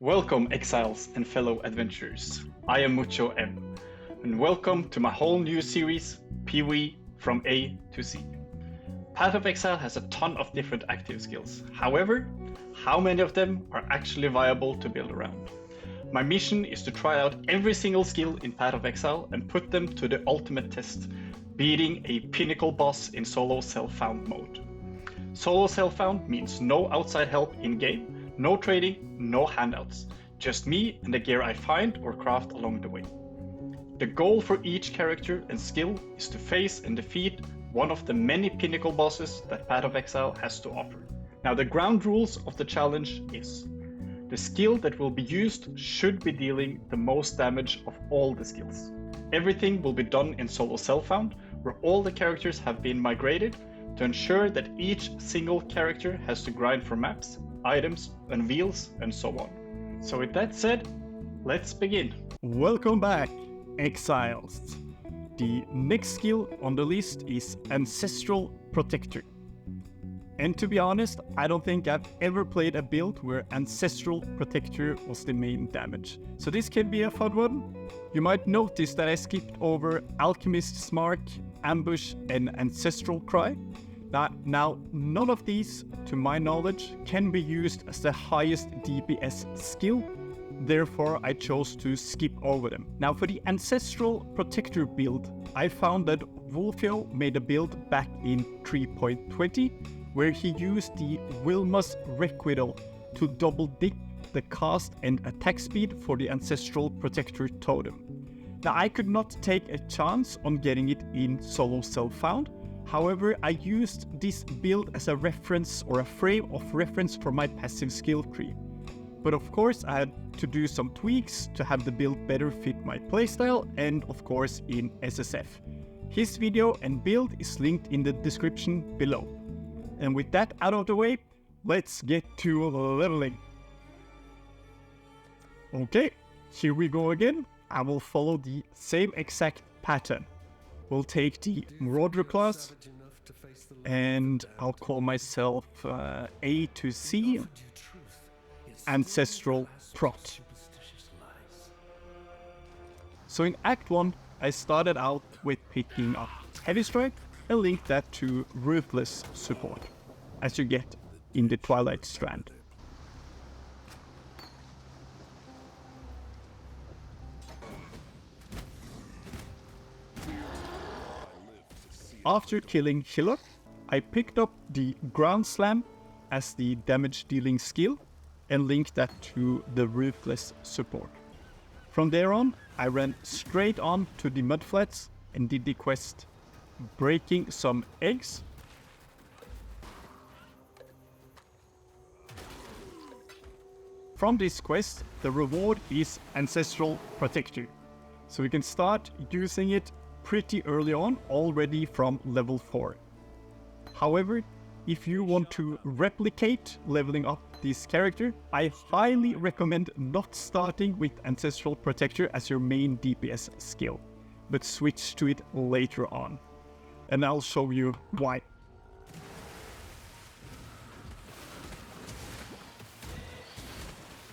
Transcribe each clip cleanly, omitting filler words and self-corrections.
Welcome, Exiles and fellow adventurers. I am Mucho M, and welcome to my whole new series, PvE from A to Z. Path of Exile has a ton of different active skills. However, how many of them are actually viable to build around? My mission is to try out every single skill in Path of Exile and put them to the ultimate test, beating a pinnacle boss in solo self-found mode. Solo self-found means no outside help in-game, no trading, no handouts, just me and the gear I find or craft along the way. The goal for each character and skill is to face and defeat one of the many pinnacle bosses that Path of Exile has to offer. Now the ground rules of the challenge is: the skill that will be used should be dealing the most damage of all the skills. Everything will be done in solo self-found, where all the characters have been migrated to ensure that each single character has to grind for maps, items, and wheels, and so on. So with that said, let's begin. Welcome back, Exiles. The next skill on the list is Ancestral Protector. And to be honest, I don't think I've ever played a build where Ancestral Protector was the main damage. So this can be a fun one. You might notice that I skipped over Alchemist's Mark, Ambush, and Ancestral Cry. Now, none of these, to my knowledge, can be used as the highest DPS skill. Therefore, I chose to skip over them. Now, for the Ancestral Protector build, I found that Woolfio made a build back in 3.20, where he used the Wilma's Requital to double dip the cast and attack speed for the Ancestral Protector Totem. Now, I could not take a chance on getting it in solo self-found. However, I used this build as a reference or a frame of reference for my passive skill tree. But of course, I had to do some tweaks to have the build better fit my playstyle, and of course in SSF. His video and build is linked in the description below. And with that out of the way, let's get to leveling. Okay, here we go again. I will follow the same exact pattern. We'll take the Marauder class, and I'll call myself A to C, Ancestral Prot. So in Act 1, I started out with picking up Heavy Strike and linked that to Ruthless support, as you get in the Twilight Strand. After killing Hillock, I picked up the Ground Slam as the damage dealing skill and linked that to the Ruthless support. From there on, I ran straight on to the Mudflats and did the quest Breaking Some Eggs. From this quest, the reward is Ancestral Protector, so we can start using it pretty early on, already from level 4. However, if you want to replicate leveling up this character, I highly recommend not starting with Ancestral Protector as your main DPS skill, but switch to it later on. And I'll show you why.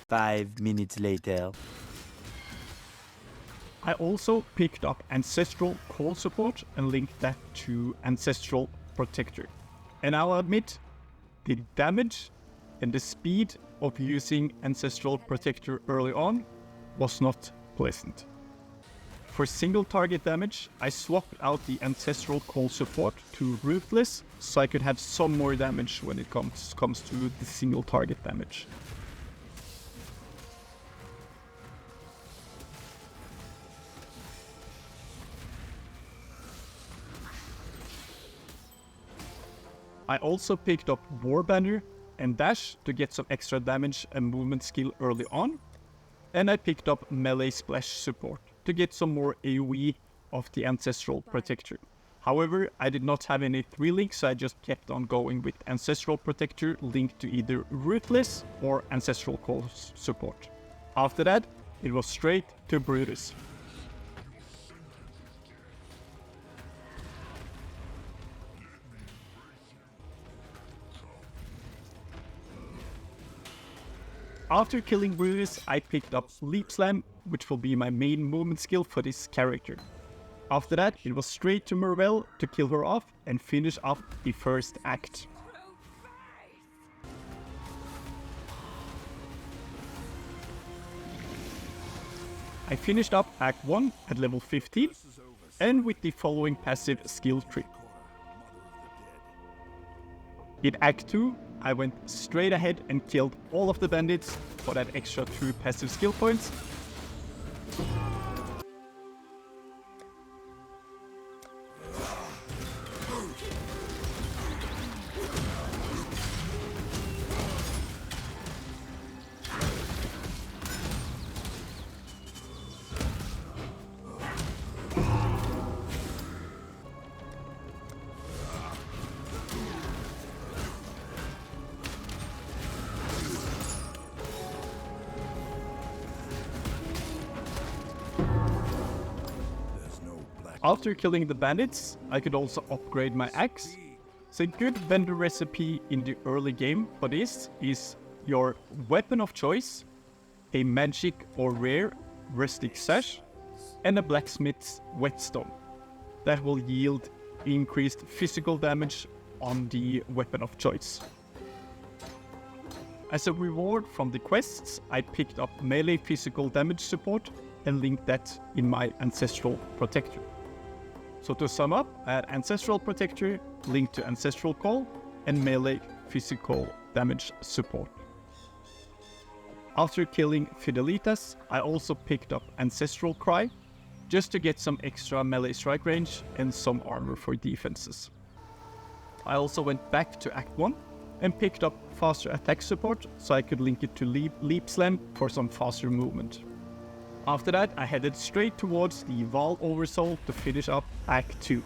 Five minutes later. I also picked up Ancestral Call Support and linked that to Ancestral Protector. And I'll admit, the damage and the speed of using Ancestral Protector early on was not pleasant. For single target damage, I swapped out the Ancestral Call Support to Ruthless, so I could have some more damage when it comes to the single target damage. I also picked up War Banner and Dash to get some extra damage and movement skill early on. And I picked up Melee Splash support to get some more AoE of the Ancestral Protector. However, I did not have any 3 links, so I just kept on going with Ancestral Protector linked to either Ruthless or Ancestral Call support. After that, it was straight to Brutus. After killing Brutus, I picked up Leap Slam, which will be my main movement skill for this character. After that, it was straight to Mervel to kill her off and finish up the first act. I finished up Act 1 at level 15 and with the following passive skill tree. In Act 2, I went straight ahead and killed all of the bandits for that extra 2 passive skill points. After killing the bandits, I could also upgrade my axe. So a good vendor recipe in the early game for this is your weapon of choice, a magic or rare rustic sash, and a blacksmith's whetstone. That will yield increased physical damage on the weapon of choice. As a reward from the quests, I picked up melee physical damage support and linked that in my Ancestral Protector. So to sum up, I had Ancestral Protector linked to Ancestral Call and melee physical damage support. After killing Fidelitas, I also picked up Ancestral Cry, just to get some extra melee strike range and some armor for defenses. I also went back to Act 1 and picked up faster attack support, so I could link it to Leap Slam for some faster movement. After that, I headed straight towards the Val Oversoul to finish up Act 2.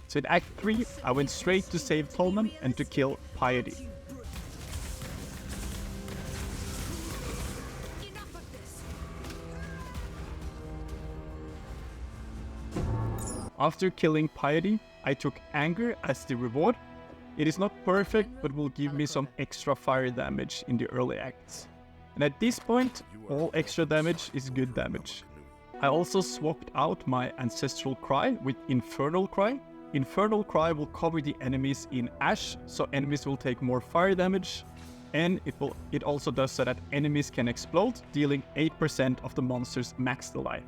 So in Act 3, I went straight to save Tolman and to kill Piety. After killing Piety, I took Anger as the reward. It is not perfect, but will give me some extra fire damage in the early acts. And at this point, all extra damage is good damage. I also swapped out my Ancestral Cry with Infernal Cry. Infernal Cry will cover the enemies in ash, so enemies will take more fire damage. And it also does so that enemies can explode, dealing 8% of the monster's max life.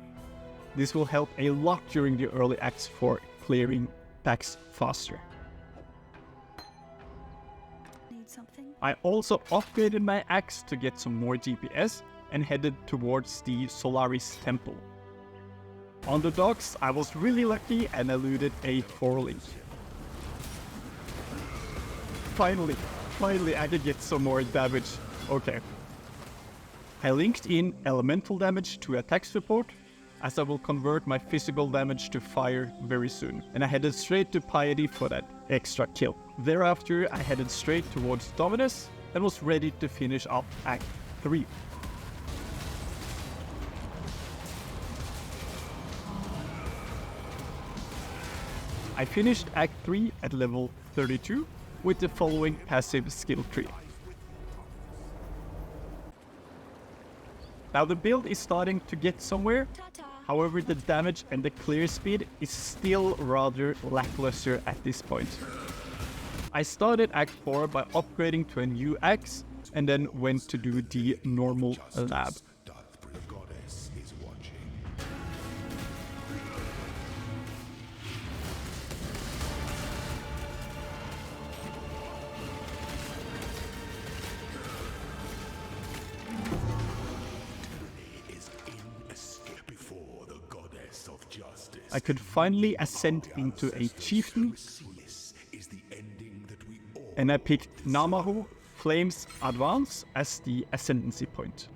This will help a lot during the early acts for clearing packs faster. Need something? I also upgraded my axe to get some more DPS and headed towards the Solaris Temple. On the docks, I was really lucky and eluded a 4-link. Finally, I could get some more damage. Okay. I linked in elemental damage to attack support, as I will convert my physical damage to fire very soon. And I headed straight to Piety for that extra kill. Thereafter, I headed straight towards Dominus and was ready to finish up Act 3. I finished Act 3 at level 32 with the following passive skill tree. Now the build is starting to get somewhere, however the damage and the clear speed is still rather lackluster at this point. I started Act 4 by upgrading to a new axe and then went to do the normal lab. I could finally ascend into a Chieftain, and I picked Namahu Flames Advance as the ascendancy point.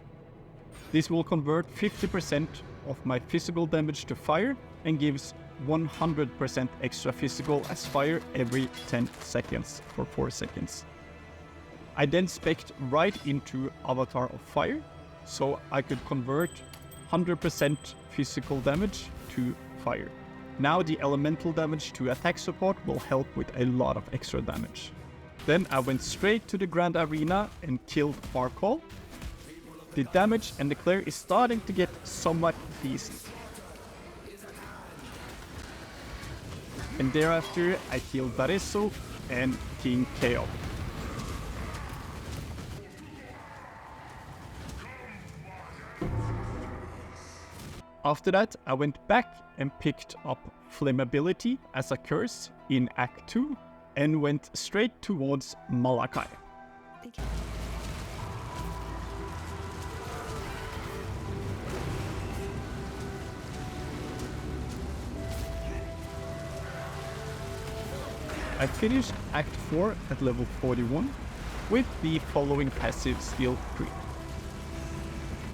This will convert 50% of my physical damage to fire and gives 100% extra physical as fire every 10 seconds for 4 seconds. I then spec'd right into Avatar of Fire, so I could convert 100% physical damage to fire. Now the elemental damage to attack support will help with a lot of extra damage. Then I went straight to the Grand Arena and killed Markall. The damage and the clear is starting to get somewhat decent. And thereafter I killed Baresso and King Keo. After that, I went back and picked up Flammability as a curse in Act 2 and went straight towards Malachi. I finished Act 4 at level 41 with the following passive skill tree.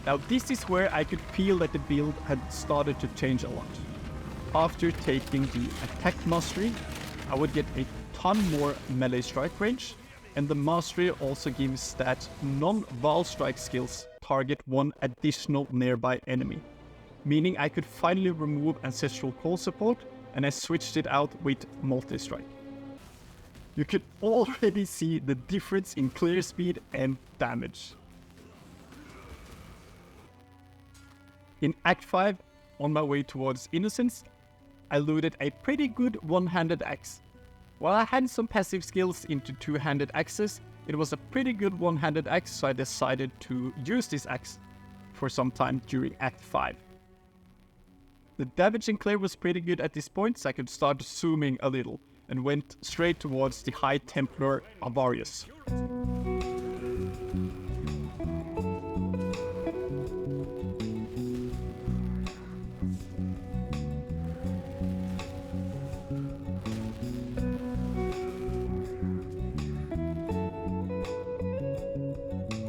Now this is where I could feel that the build had started to change a lot. After taking the attack mastery, I would get a ton more melee strike range, and the mastery also gives that non-Val strike skills target one additional nearby enemy, meaning I could finally remove Ancestral Call support, and I switched it out with multi-strike. You could already see the difference in clear speed and damage. In Act 5, on my way towards Innocence, I looted a pretty good one-handed axe. While I had some passive skills into two-handed axes, it was a pretty good one-handed axe, so I decided to use this axe for some time during Act 5. The damage in clear was pretty good at this point, so I could start zooming a little, and went straight towards the High Templar Avarius.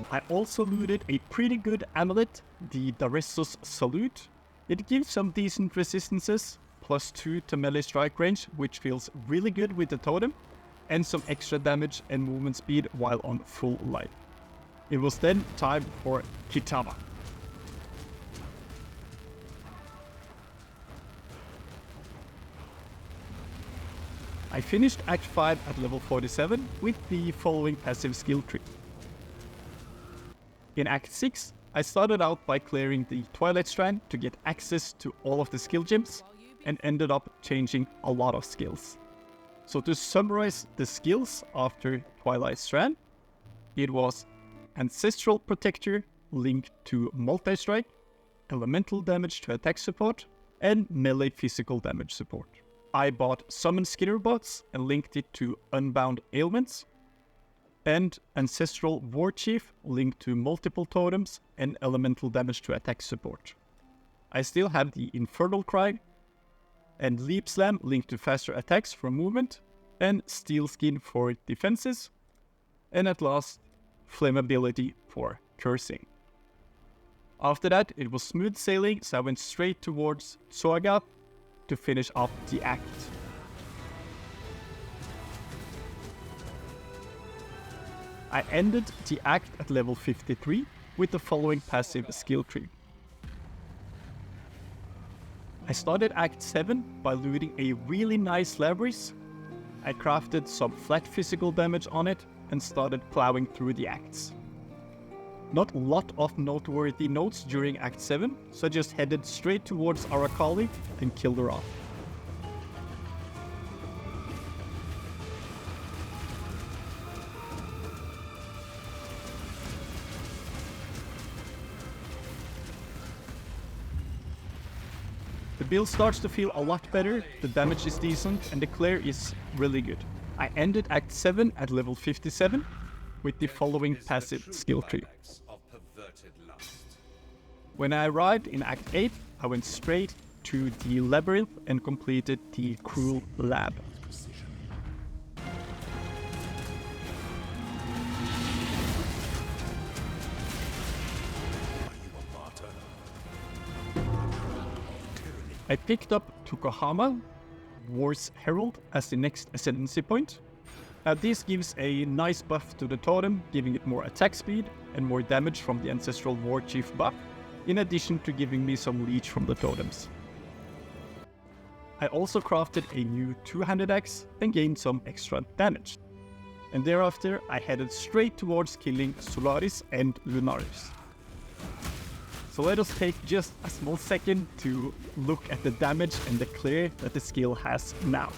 I also looted a pretty good amulet, the Daressos Salute. It gives some decent resistances, +2 to melee strike range, which feels really good with the totem, and some extra damage and movement speed while on full life. It was then time for Kitava. I finished Act 5 at level 47 with the following passive skill tree. In Act 6, I started out by clearing the Twilight Strand to get access to all of the skill gems, and ended up changing a lot of skills. So to summarize the skills after Twilight Strand, it was Ancestral Protector linked to multi-strike, elemental damage to attack support, and melee physical damage support. I bought Summon Skitterbots and linked it to Unbound Ailments, and Ancestral War Chief linked to multiple totems and elemental damage to attack support. I still have the Infernal Cry and Leap Slam linked to faster attacks for movement, and Steel Skin for defenses, and at last, Flammability for cursing. After that, it was smooth sailing, so I went straight towards Tsoaga to finish off the act. I ended the act at level 53 with the following passive skill tree. I started Act 7 by looting a really nice Labyrinth. I crafted some flat physical damage on it and started plowing through the acts. Not a lot of noteworthy notes during Act 7, so I just headed straight towards Arakali and killed her off. The build starts to feel a lot better, the damage is decent, and the clear is really good. I ended Act 7 at level 57 with the following passive skill tree. When I arrived in Act 8, I went straight to the Labyrinth and completed the Crucible Lab. I picked up Tukohama, War's Herald, as the next ascendancy point, This gives a nice buff to the totem, giving it more attack speed and more damage from the Ancestral War Chief buff, in addition to giving me some leech from the totems. I also crafted a new two-handed axe and gained some extra damage. And thereafter I headed straight towards killing Solaris and Lunaris. So let us take just a small second to look at the damage and the clear that the skill has now.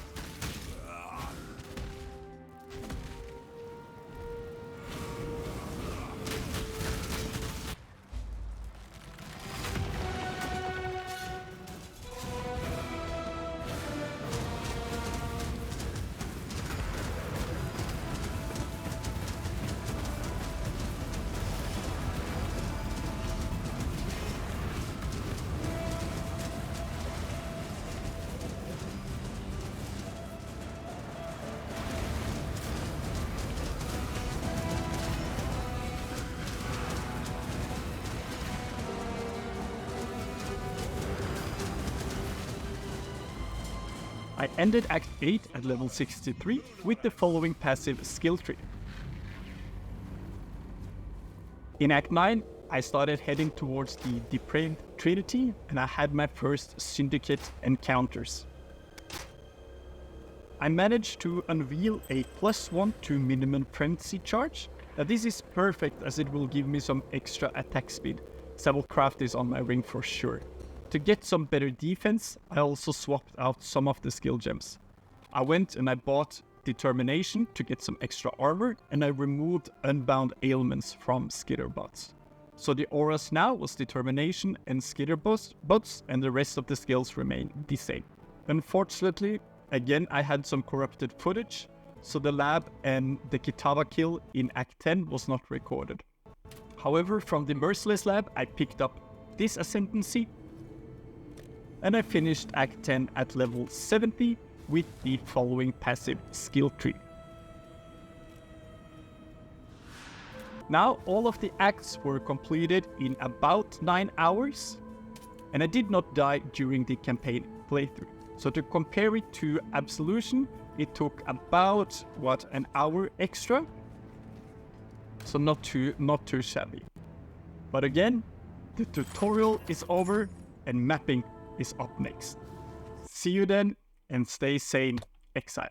I ended Act 8 at level 63 with the following passive skill tree. In Act 9, I started heading towards the Depraved Trinity and I had my first Syndicate encounters. I managed to unveil a +1 to minimum frenzy charge. Now this is perfect as it will give me some extra attack speed, so I will craft this on my ring for sure. To get some better defense, I also swapped out some of the skill gems. I went and I bought Determination to get some extra armor, and I removed Unbound Ailments from Skitterbots. So the auras now was Determination and Skitterbots, and the rest of the skills remain the same. Unfortunately, again I had some corrupted footage, so the lab and the Kitava kill in Act 10 was not recorded. However, from the Merciless lab I picked up this Ascendancy, and I finished Act 10 at level 70 with the following passive skill tree. Now all of the acts were completed in about 9 hours, and I did not die during the campaign playthrough. So to compare it to Absolution, it took about, an hour extra? So not too shabby. But again, the tutorial is over and mapping is up next. See you then, and stay sane, Exile.